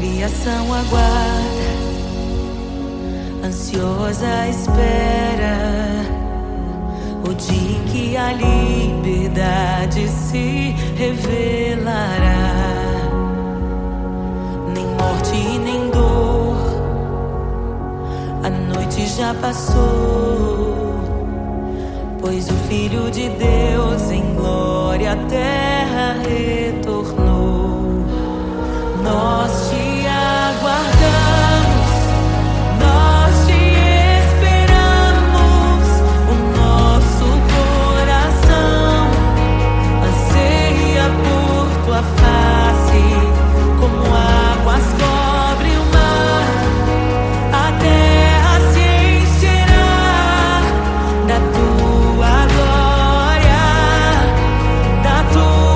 criação aguarda, ansiosa à espera, o dia em que a liberdade se revelará. Nem morte e nem dor, a noite já passou, pois o Filho de Deus em glória à terra retornou. Nós te aguardamos, nós te esperamos. O nosso coração anseia por tua face, como águas cobrem o mar. A terra se encherá da tua glória, da tua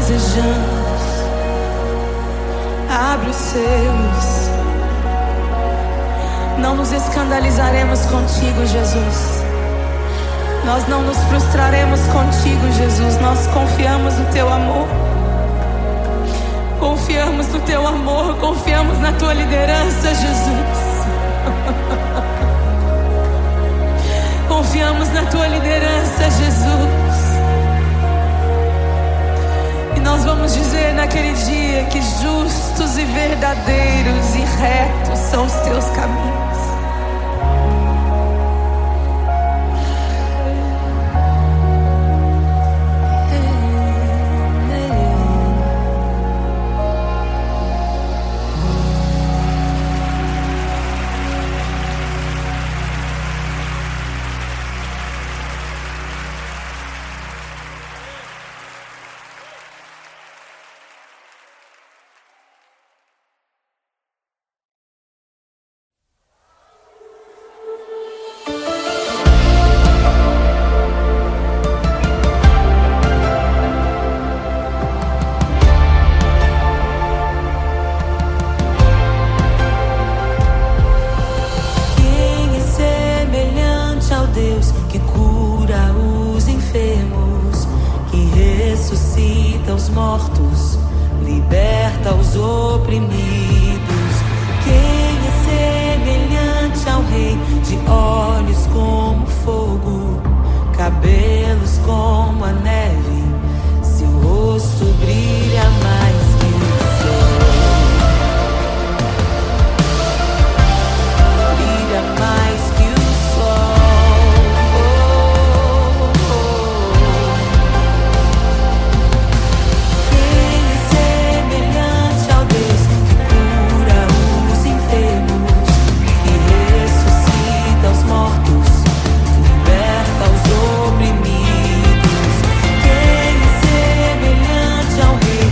desejamos. Abre os selos. Não nos escandalizaremos contigo, Jesus. Nós não nos frustraremos contigo, Jesus. Nós confiamos no teu amor. Confiamos no teu amor. Confiamos na tua liderança, Jesus. Confiamos na tua liderança, Jesus. E nós vamos dizer naquele dia que justos e verdadeiros e retos são os teus caminhos. Mortos, liberta os oprimidos. Quem é semelhante ao Rei, de olhos como fogo, cabelos como a neve, seu rosto brilha mais que o sol, brilha mais que o sol. Liberta os oprimidos. Quem é semelhante ao Rei,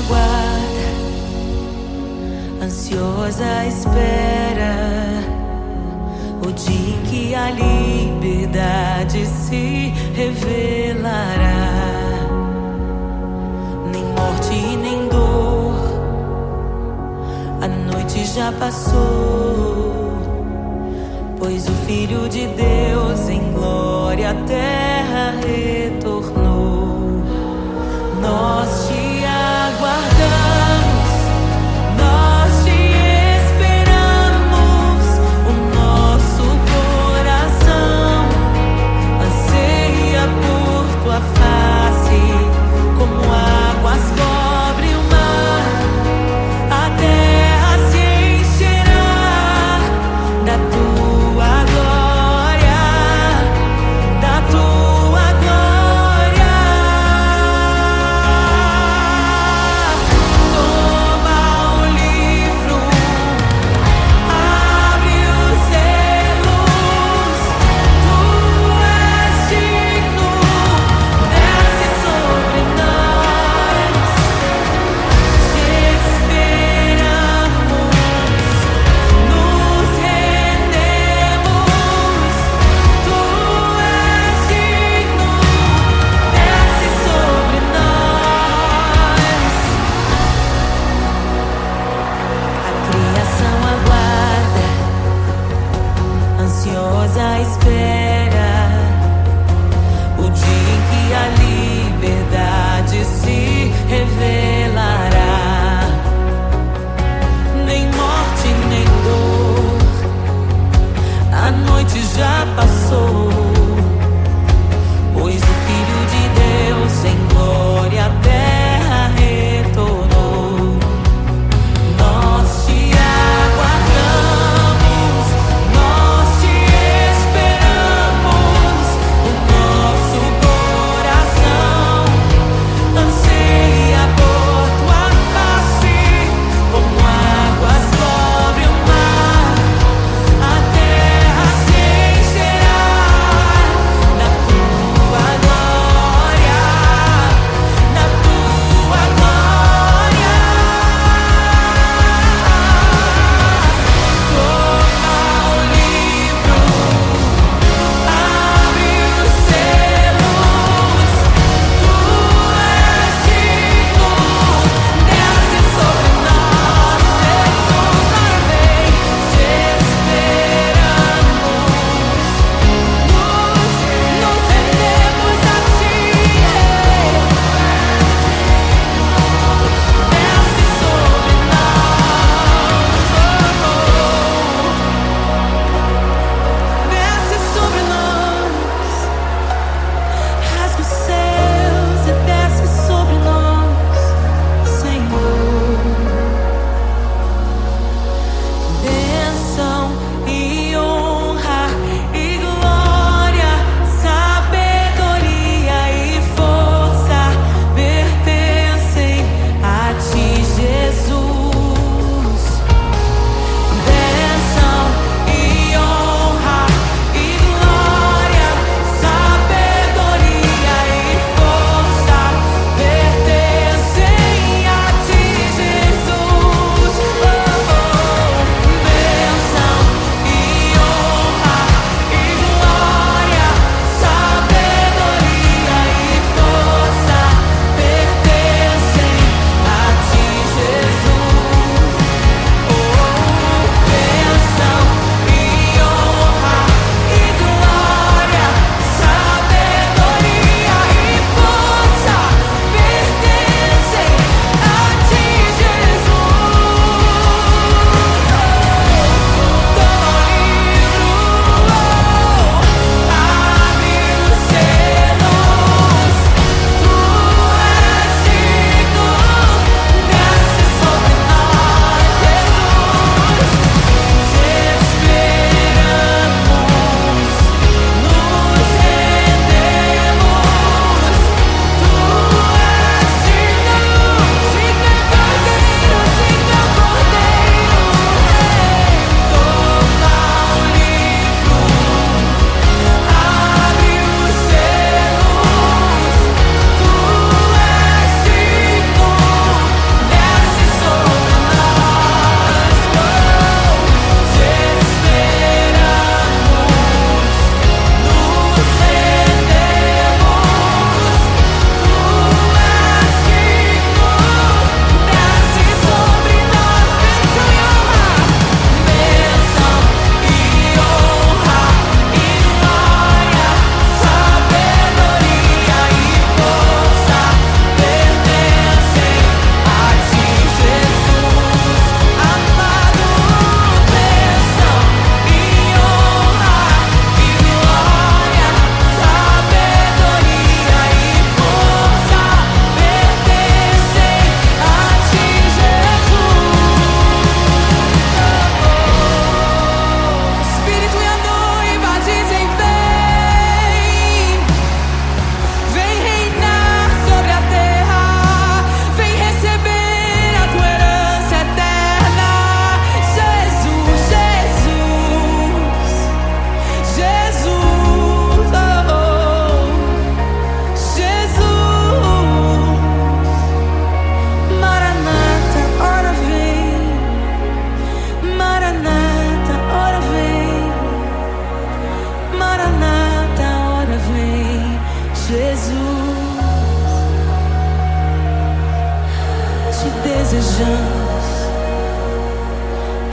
aguarda, ansiosa espera o dia em que a liberdade se revelará. Nem morte e nem dor, a noite já passou, pois o Filho de Deus em glória à terra retornou. Nós te aguardamos, nós te esperamos. O nosso coração anseia por tua face, como águas cobre o mar. A terra se encherá da tua glória, da tua glória. Toma o livro, abre os selos. Tu és digno, desce sobre nós. Te esperamos, nos rendemos. Tu és digno, desce sobre nós. A criação aguarda, ansiosa espera o dia em que a liberdade se revelará. Nem morte, nem dor, a noite já passou, pois o Filho de Deus em glória à terra retornou. Nós te aguardamos, nós te esperamos. O nosso coração anseia por tua face, como águas cobre o mar. A terra se encherá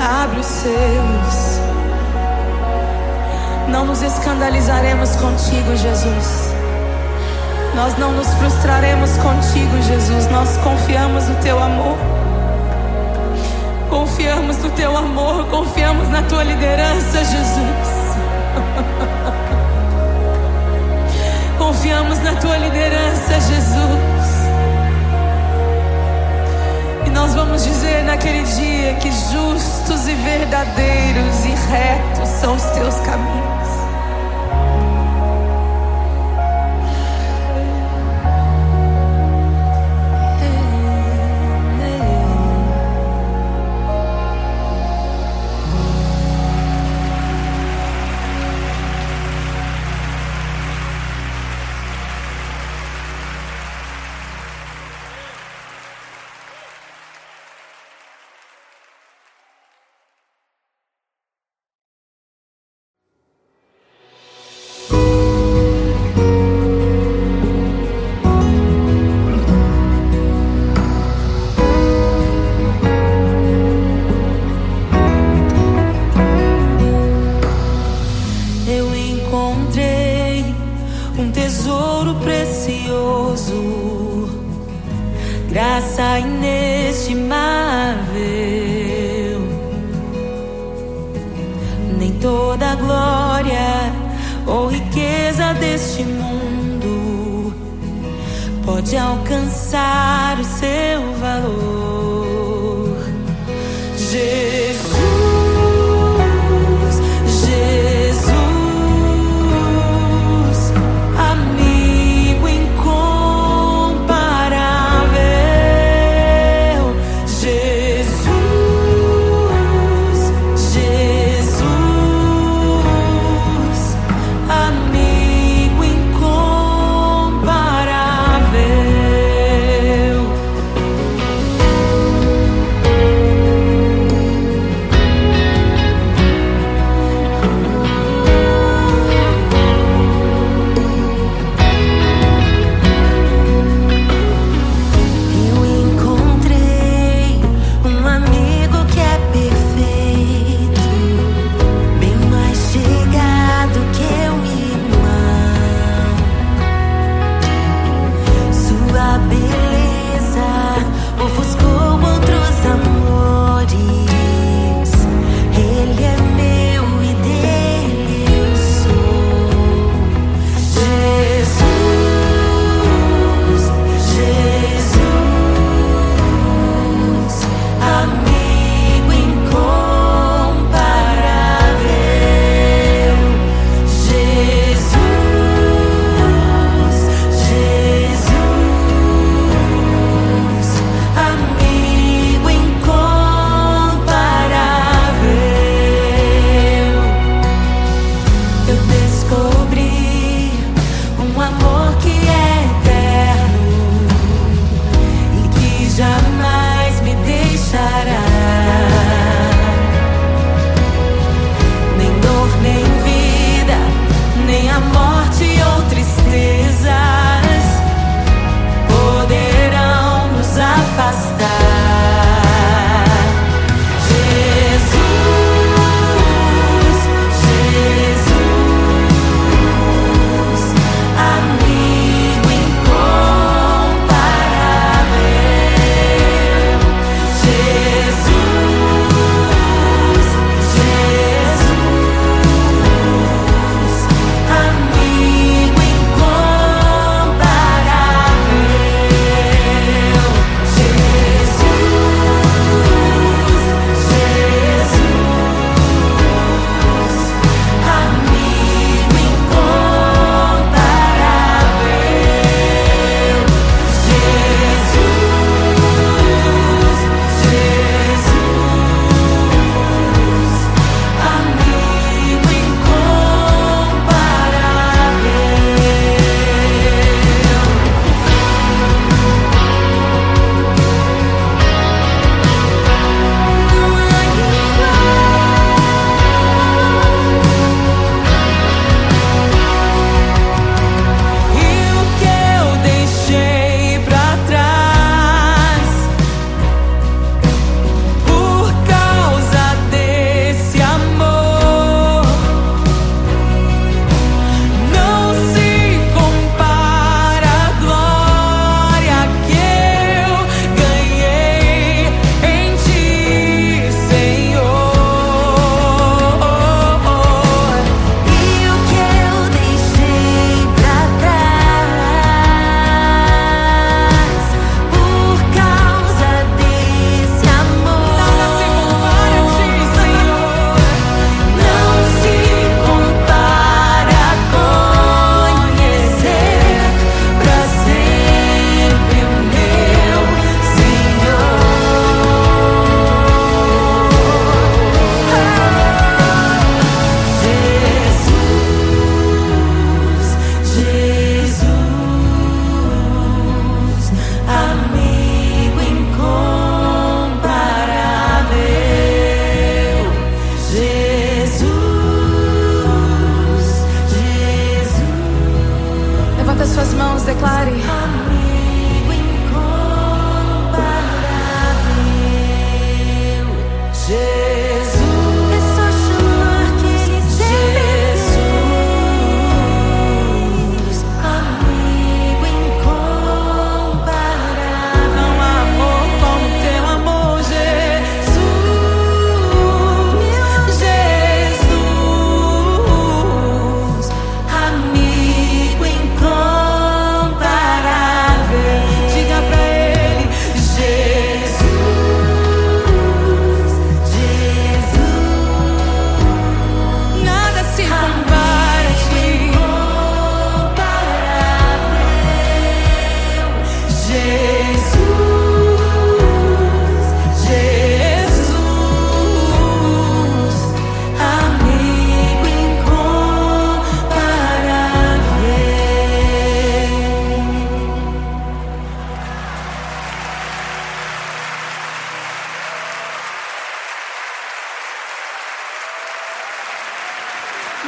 Abre os selos. Não nos escandalizaremos contigo, Jesus. Nós não nos frustraremos contigo, Jesus. Nós confiamos no teu amor. Confiamos no teu amor. Confiamos na tua liderança, Jesus. Confiamos na tua liderança, Jesus. E nós vamos dizer naquele dia que justos e verdadeiros e retos são os teus caminhos. Graça inestimável, nem toda a glória ou riqueza deste mundo pode alcançar o seu valor. Jesus, Jesus, amigo incomparável. Jesus, Jesus, amigo incomparável.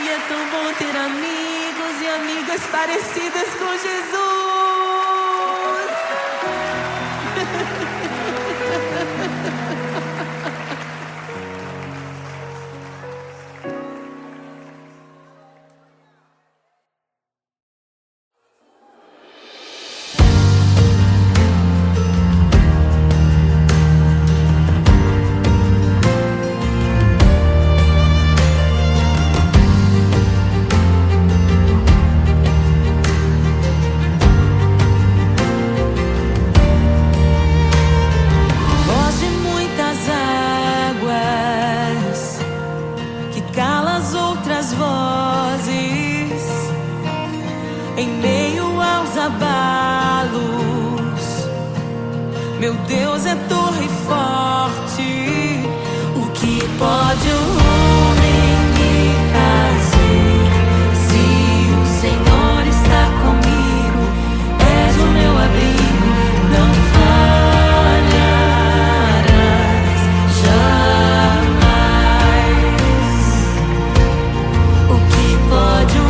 E é tão bom ter amigos e amigas parecidas com Jesus. Em meio aos abalos, meu Deus é torre forte. O que pode o homem me fazer? Se o Senhor está comigo, és o meu abrigo, não falharás jamais. O que pode o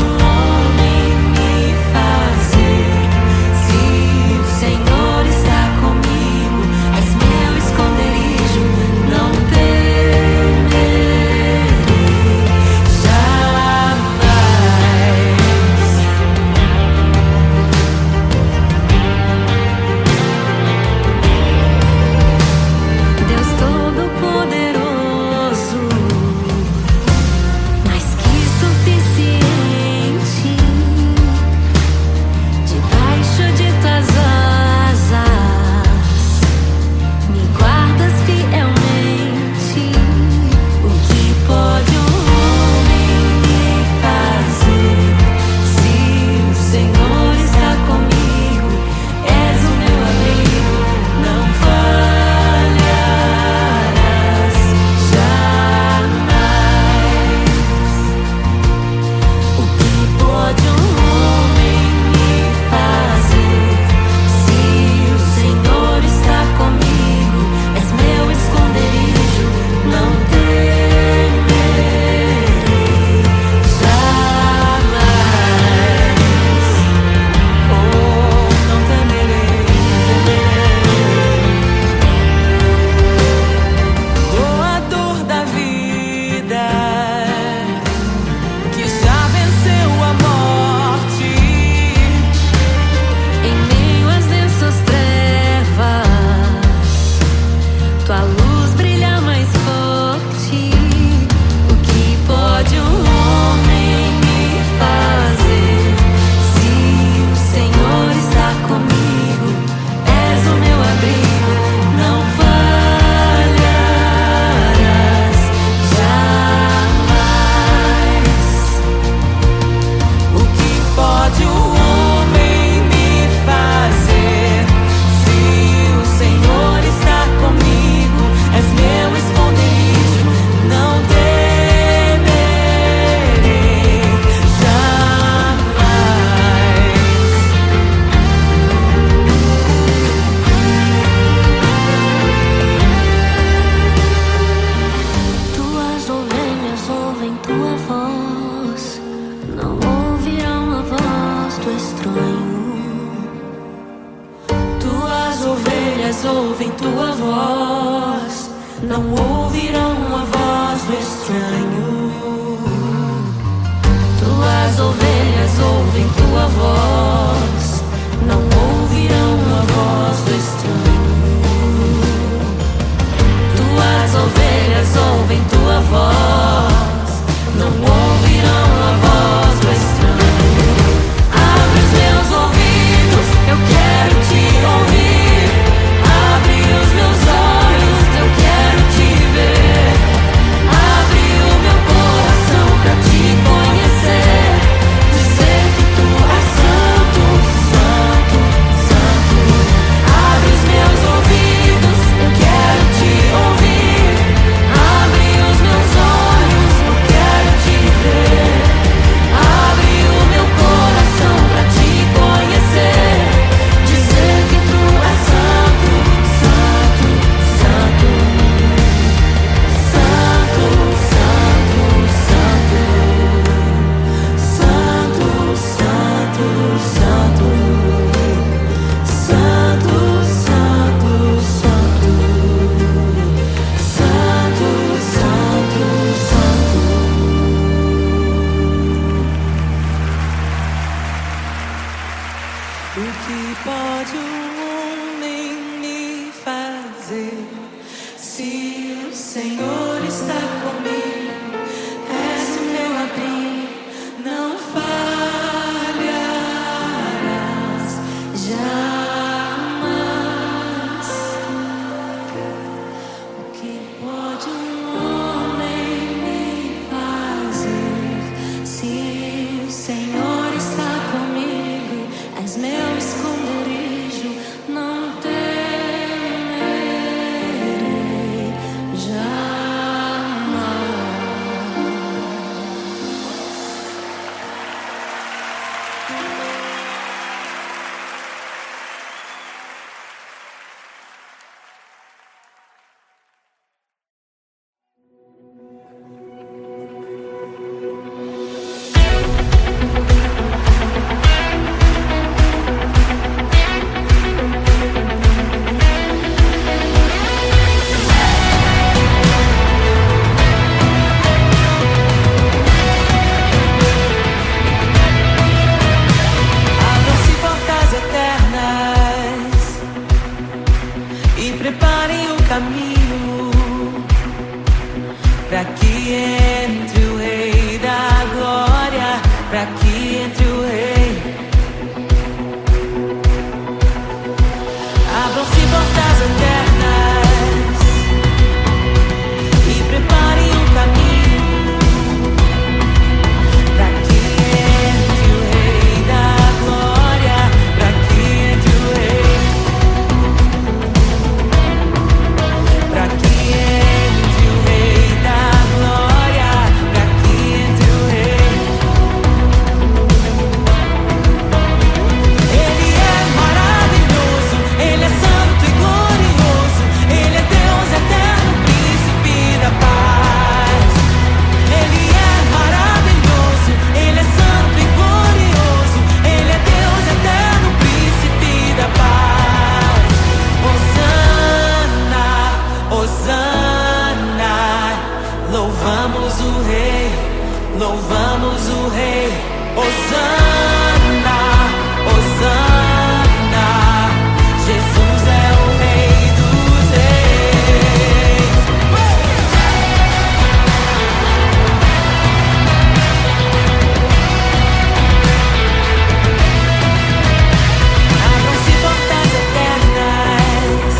ouvem tua voz, não ouvirão a voz do estranho. Tuas ovelhas ouvem tua voz, não ouvirão a voz do estranho. Tuas ovelhas ouvem tua voz, não ouvirão a voz do estranho. Abre os meus ouvidos, eu quero te ouvir. Abre os meus olhos, eu quero te ver. Abre o meu coração pra te conhecer. pra que entre o Rei da Glória, pra que entre o Rei. Abram-se portas eternas e preparem um caminho pra que entre o Rei da Glória, pra que entre o Rei, pra que entre o Rei da Glória, pra que entre o Rei. Ele é maravilhoso, Ele é santo e glorioso, Ele é Deus eterno, príncipe da paz. Ele é maravilhoso, Ele é santo e glorioso, Ele é Deus eterno, príncipe da paz. Hosana, Hosana, louvamos o Rei, louvamos o Rei. Hosana, Hosana, Jesus é o Rei dos Reis. Abram-se portas eternas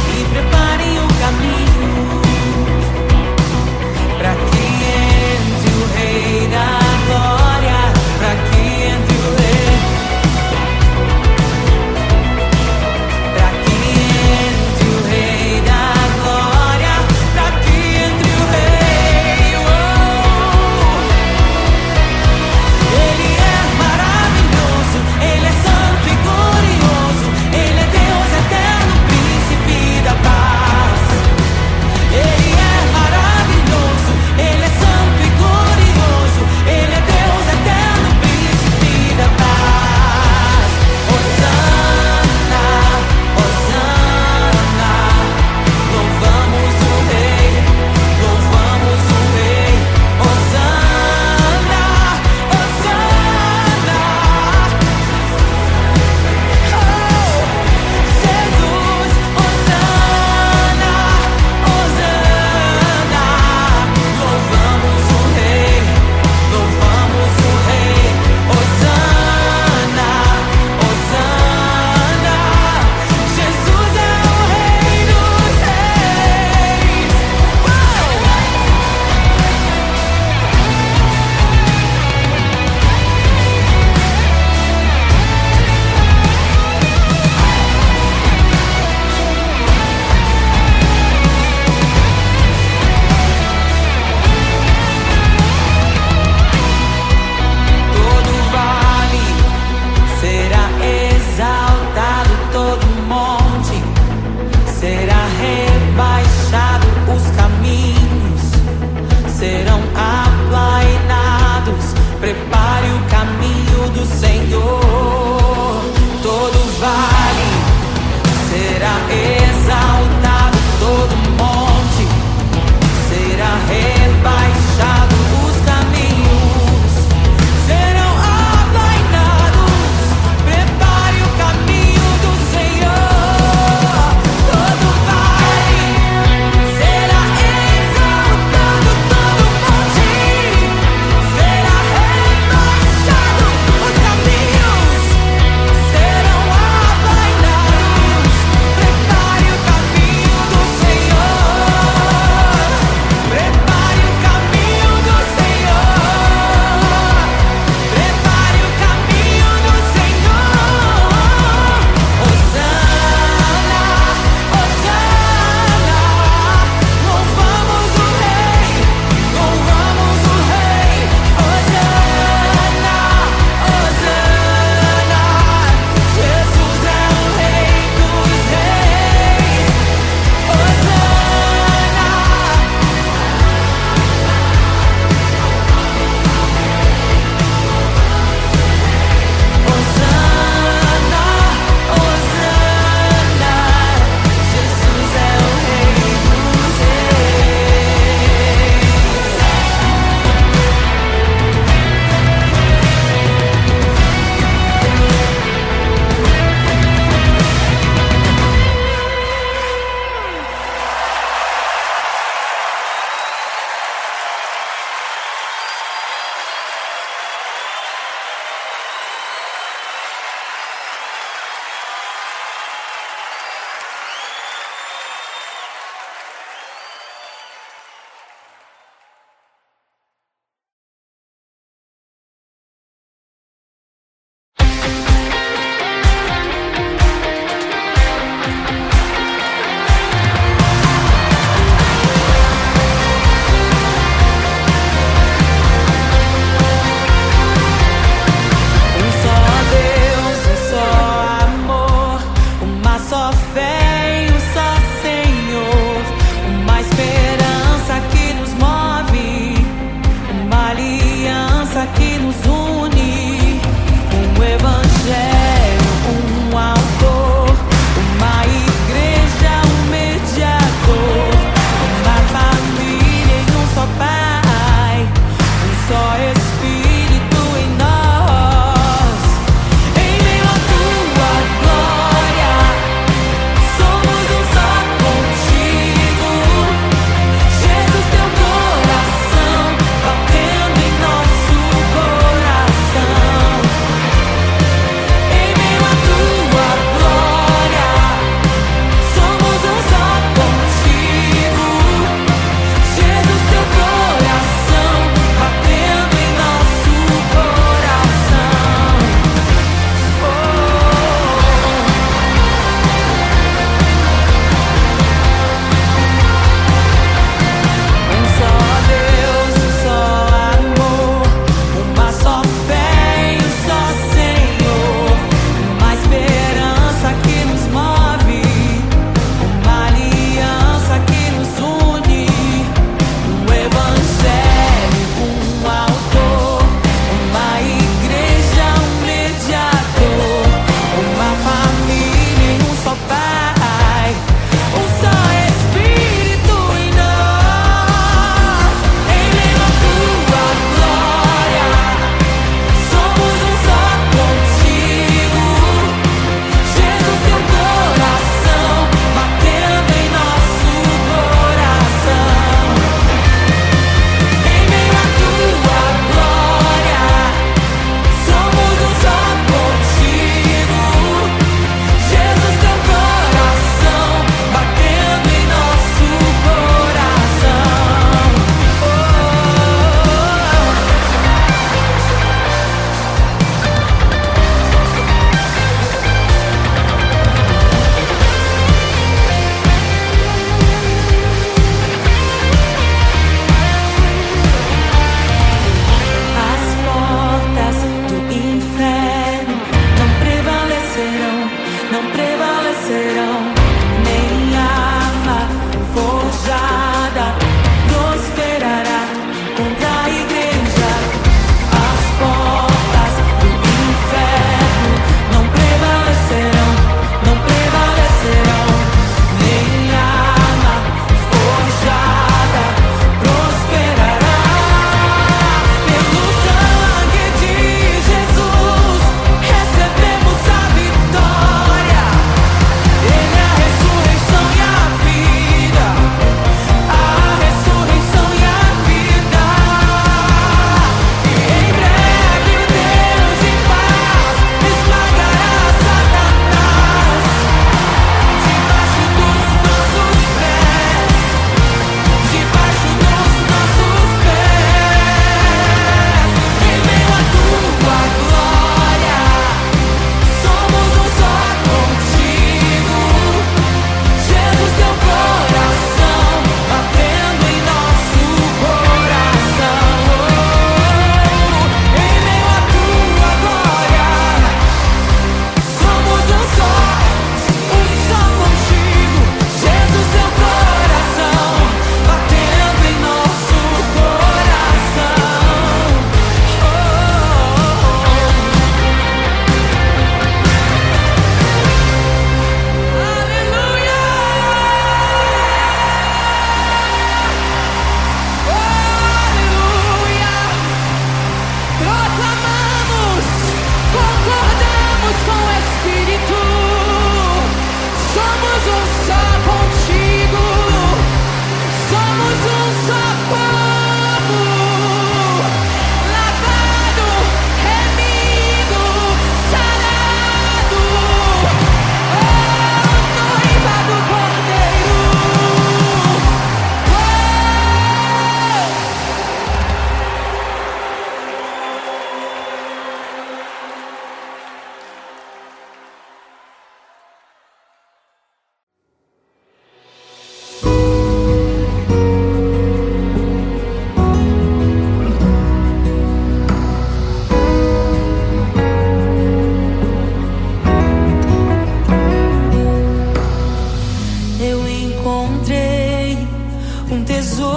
e preparem o caminho pra que entre o Rei da Glória,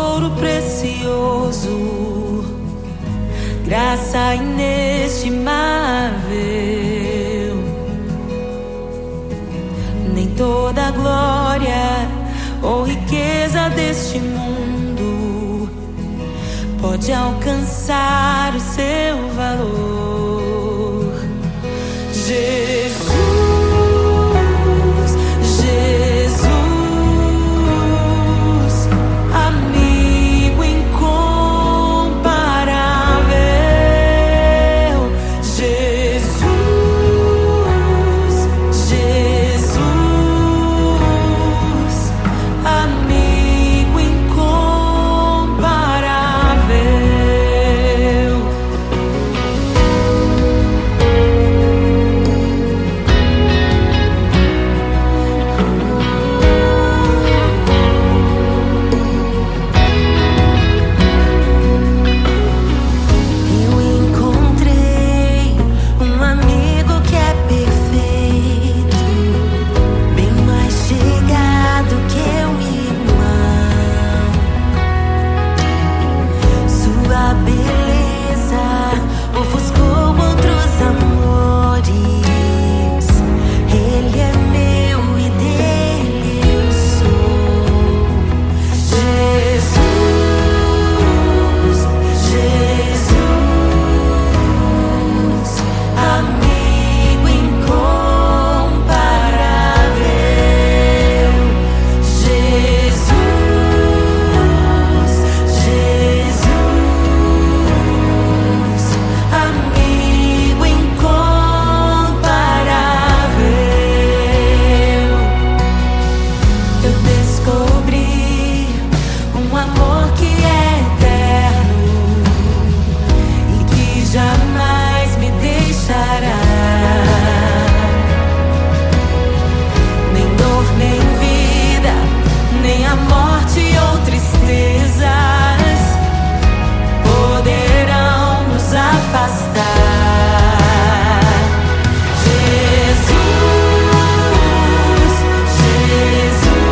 tesouro precioso, graça inestimável. Nem toda a glória ou riqueza deste mundo pode alcançar o seu valor. Jesus, Jesus, amigo incomparável. Jesus, Jesus, amigo incomparável. Eu encontrei um amigo que é perfeito, bem mais chegado que um irmão. Sua beleza ofuscou outros amores. Ele é meu e dele eu sou. Jesus, Jesus, amigo incomparável. Jesus, Jesus, amigo incomparável. Eu descobri um amor que é eterno e que jamais me deixará. Nem dor, nem vida, nem a morte ou tristezas poderão nos afastar. Jesus, Jesus,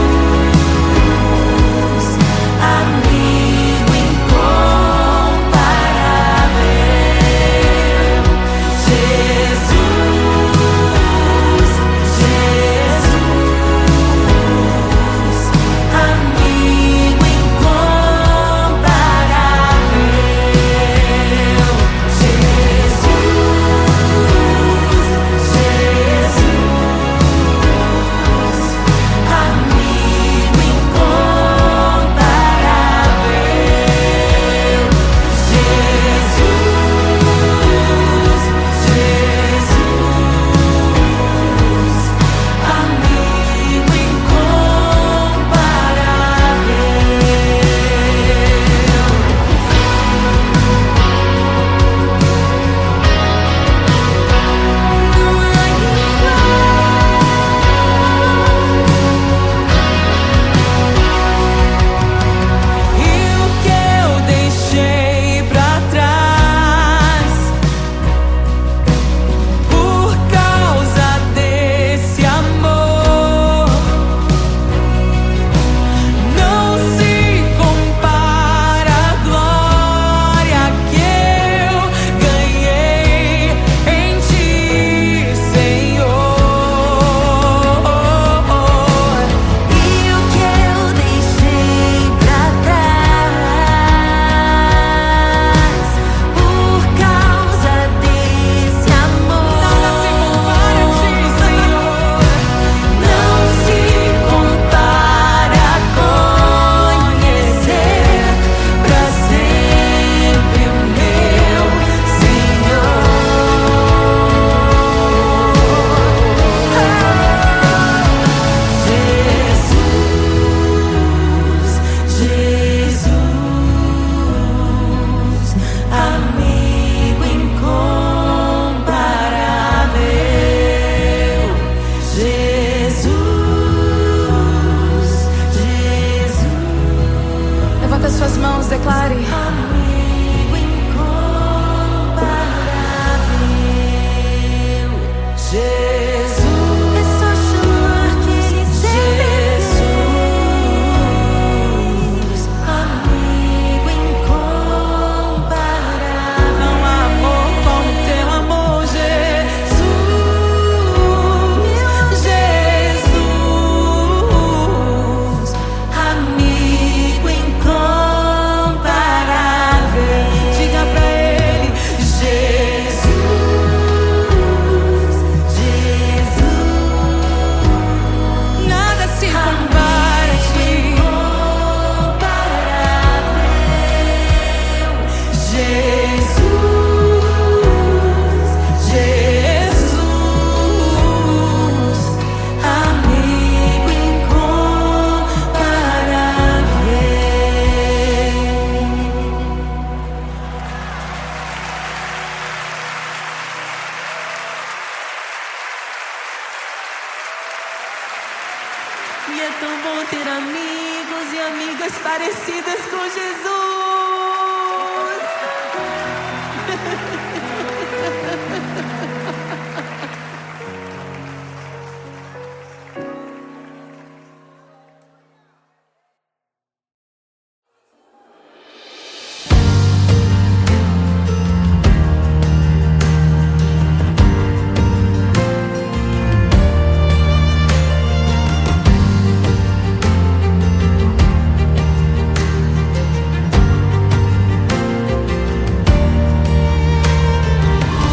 amigo incomparável. Jesus, Jesus, amigo incomparável.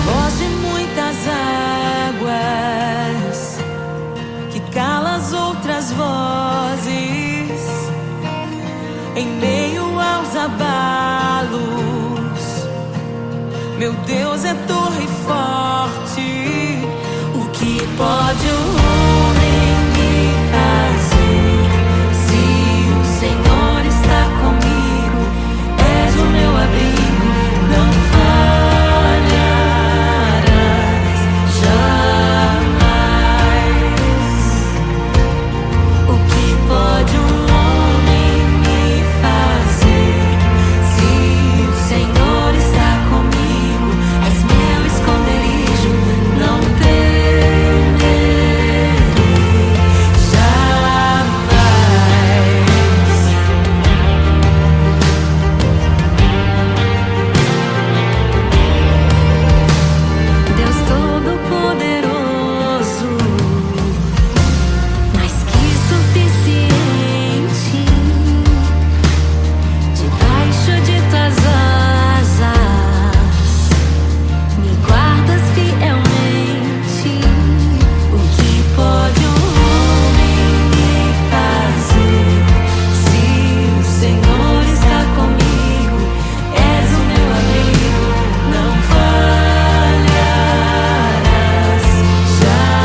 Voz de muitas águas que cala as outras vozes em meio aos abalos. Meu Deus é torre forte. O que pode o homem me fazer? Se o Senhor está comigo, és o meu abrigo, não falharás jamais. O que pode um homem me fazer? Se o Senhor está comigo, és meu esconderijo, não temerei jamais. Deus Todo-Poderoso, mais que suficiente, debaixo de tuas asas me guardas fielmente. O que pode um homem me fazer? Se o Senhor está comigo, és o meu amigo, não falharás jamais.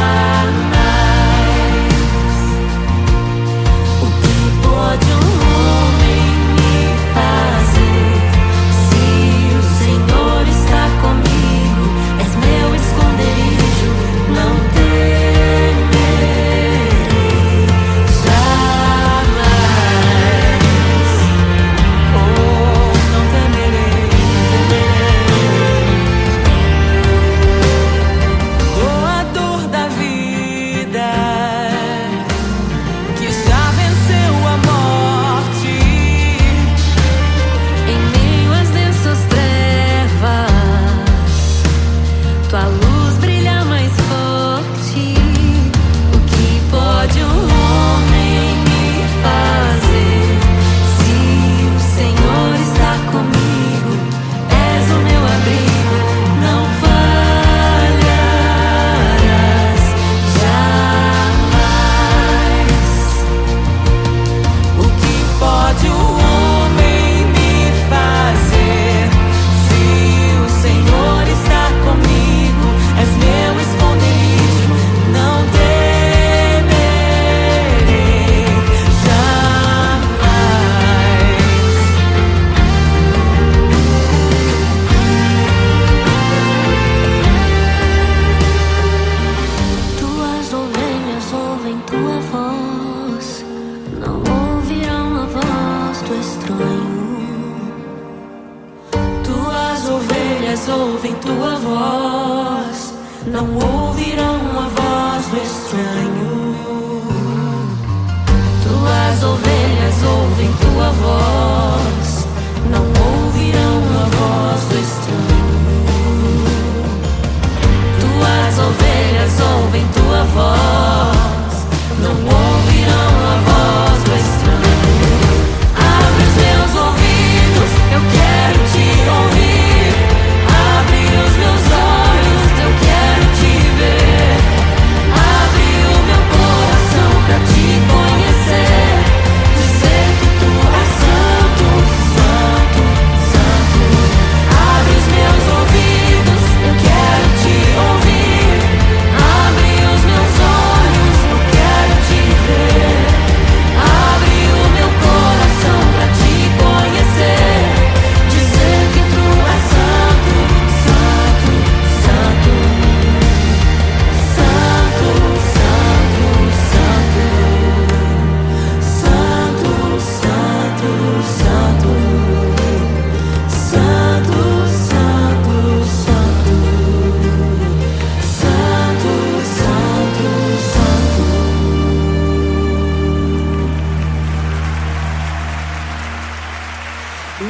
O que pode um homem me fazer? Se o Senhor está comigo, és meu esconderijo, não temerei jamais. Oh, não temerei, doador da vida, que já venceu a morte, em meio às densas trevas, tua luz brilha mais forte. O que pode um homem me fazer? Se o Senhor está comigo, és o meu abrigo, não falharás jamais. O que pode o homem me fazer? Se o Senhor está comigo, és meu esconderijo, não temerei jamais. Tuas ovelhas ouvem tua voz, não ouvirão a voz do estranho. Tuas ovelhas ouvem tua voz, não ouvirão a voz do estranho. Tuas ovelhas ouvem tua voz, não ouvirão a voz do estranho. Tuas ovelhas ouvem tua voz, não ouvirão a voz do estranho. Abre os meus ouvidos, eu quero te ouvir. Abre os meus olhos, eu quero te ver. Abre o meu coração pra te conhecer, dizer que tu és santo,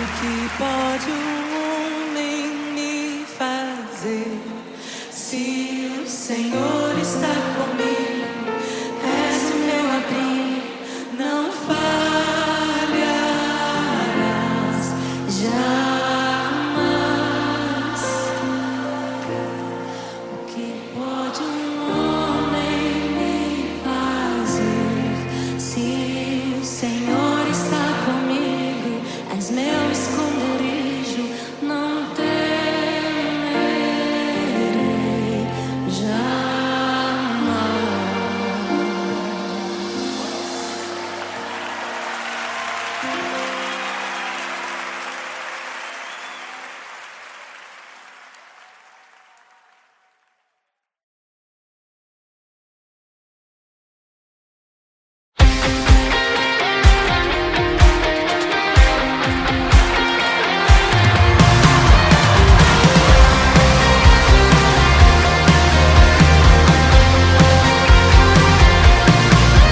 que pode um homem me fazer? Se o Senhor está comigo, és o meu abrigo, não falharás jamais. O que pode um homem me fazer? Se o Senhor está comigo, és meu esconderijo, não temerei jamais.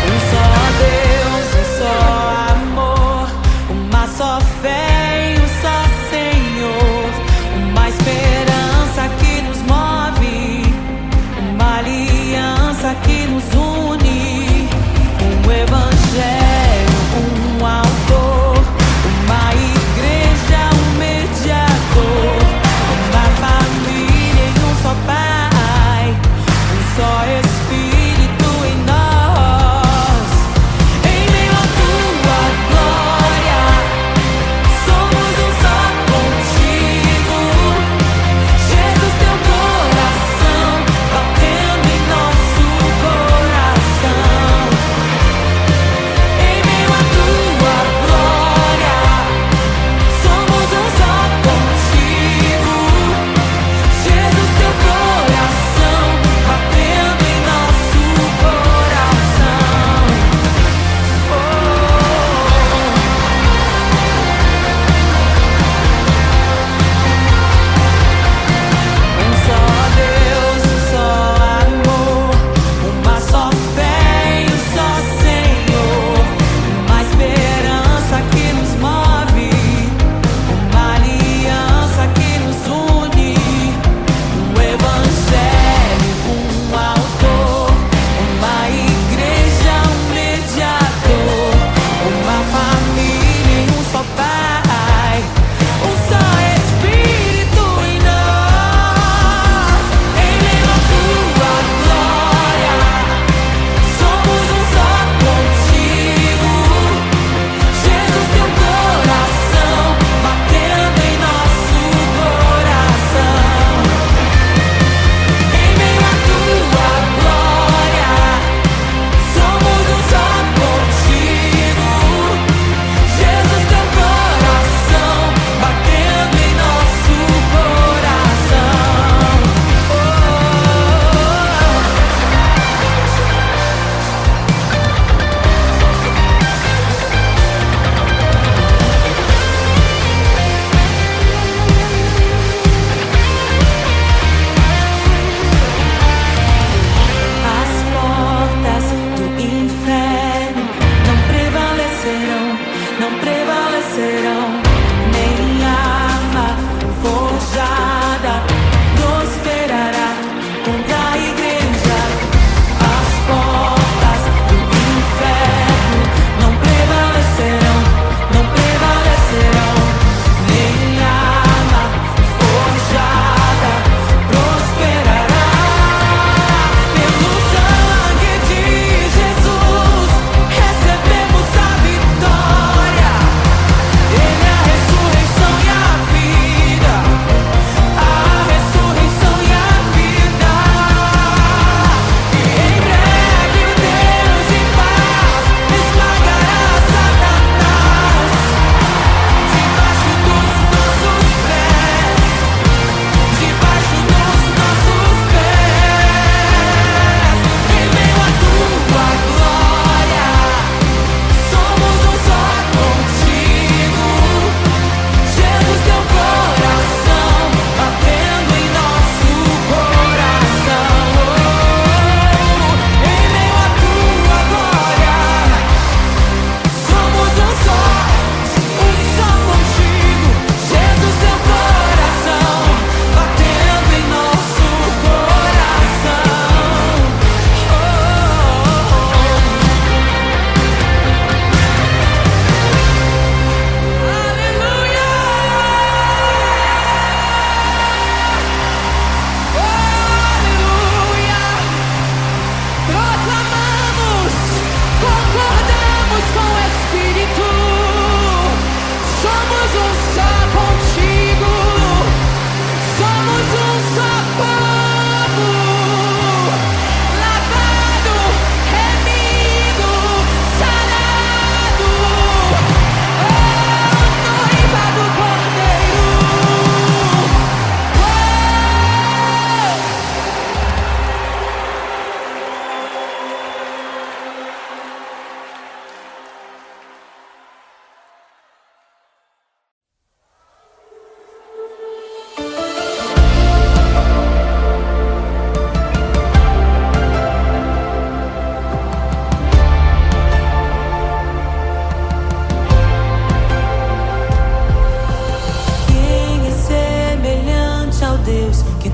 Um só Deus, um só amor, uma só fé e um só Senhor, uma esperança que nos move, uma aliança que nos une, um evangelho, um autor, uma igreja, um mediador, uma família e um só Pai, um só Espírito em nós. Em meio à tua glória, somos Quem é semelhante ao Deus que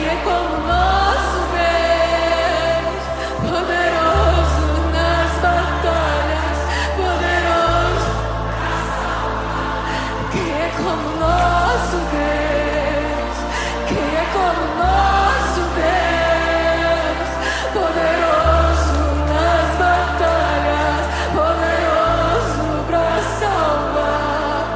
é como nosso Deus, poderoso nas batalhas, poderoso. Quem é como nosso Deus? Quem é como nosso Deus? Poderoso nas batalhas, poderoso pra salvar.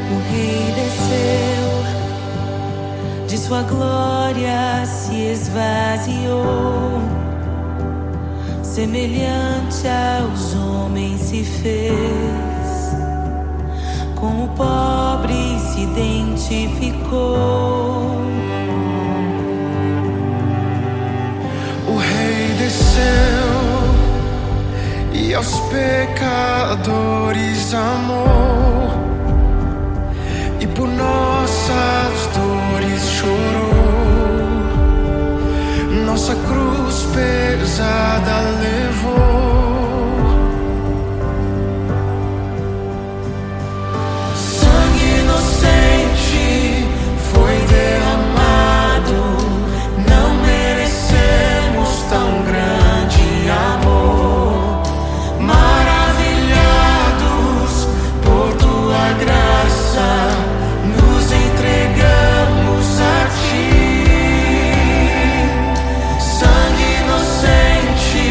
O Rei desceu, de sua glória se esvaziou, semelhante aos homens se fez, com o pobre se identificou. O Rei desceu e aos pecadores amou, e por nossas dores chorou, nossa cruz pesada levou. Sangue inocente foi derramado, não merecemos tão grande amor. Maravilhados por tua graça, nos entregamos a ti. Sangue inocente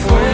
foi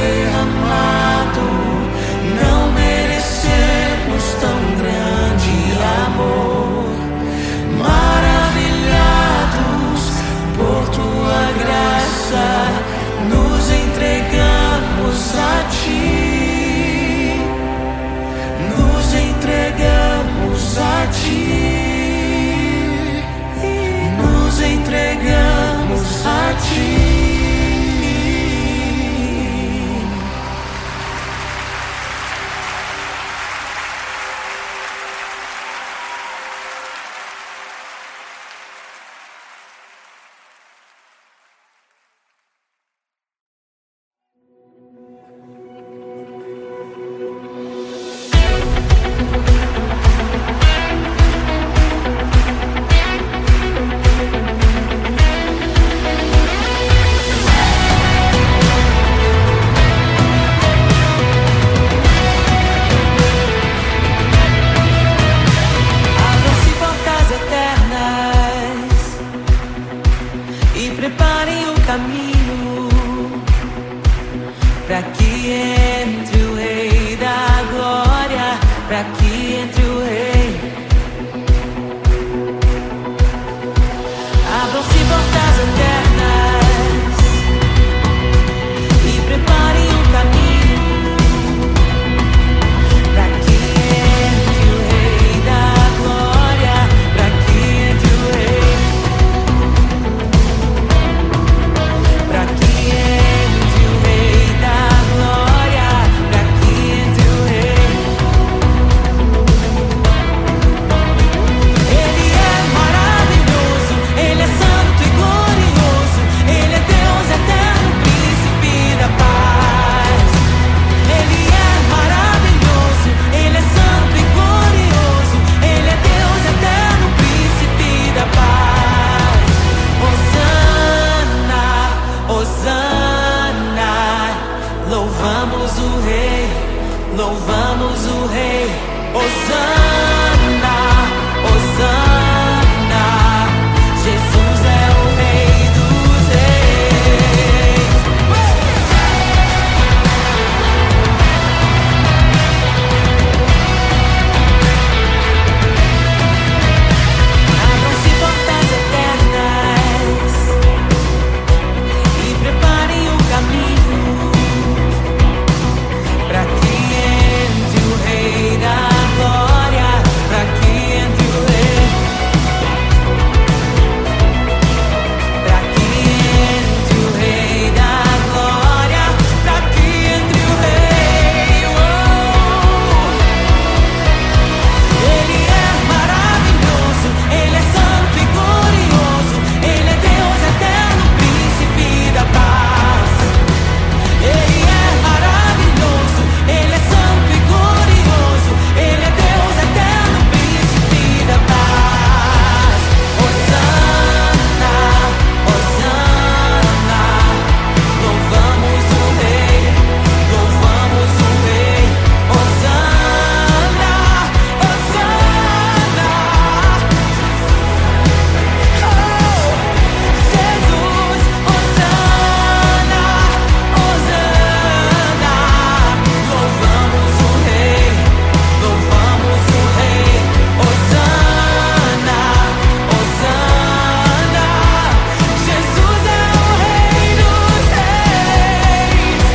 derramado. Não merecemos tão grande amor. Maravilhados por tua graça, nos entregamos a ti. Nos entregamos a ti. Nos entregamos a ti. Preparem o caminho para que entre o Rei da Glória, para que entre o Rei. Abram-se portas eternas e preparem o caminho para que entre o Rei da Glória, para que entre o Rei. Pra que entre o Rei da Glória, pra que entre o Rei. Ele é maravilhoso, Ele é santo e glorioso, Ele é Deus eterno, príncipe da paz. Ele é maravilhoso, Ele é santo e glorioso, Ele é Deus eterno, príncipe da paz. Hosana, Hosana, louvamos o Rei, louvamos o Rei. Hosana, Hosana, Jesus é o Rei dos Reis. Abram-se portas eternas e preparem o caminho para que entre o Rei da Glória, para que entre o Rei, para que entre o Rei da Glória, para que entre o Rei. Ele é maravilhoso, Ele é santo e glorioso, Ele é Deus eterno, príncipe da paz. Ele é maravilhoso, Ele é santo e glorioso, Ele é Deus eterno, príncipe da paz. Hosana, Hosana, louvamos o Rei, louvamos o Rei. Hosana, Hosana, oh, Jesus, Hosana, Hosana, louvamos o Rei, louvamos o Rei. Hosana, Hosana, Jesus é o Rei dos Reis.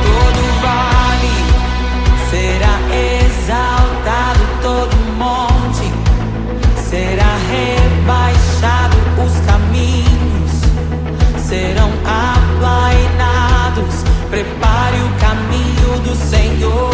Todo vale será exaltado, todo monte será rebaixado, os caminhos serão aplainados. Prepare o caminho do Senhor.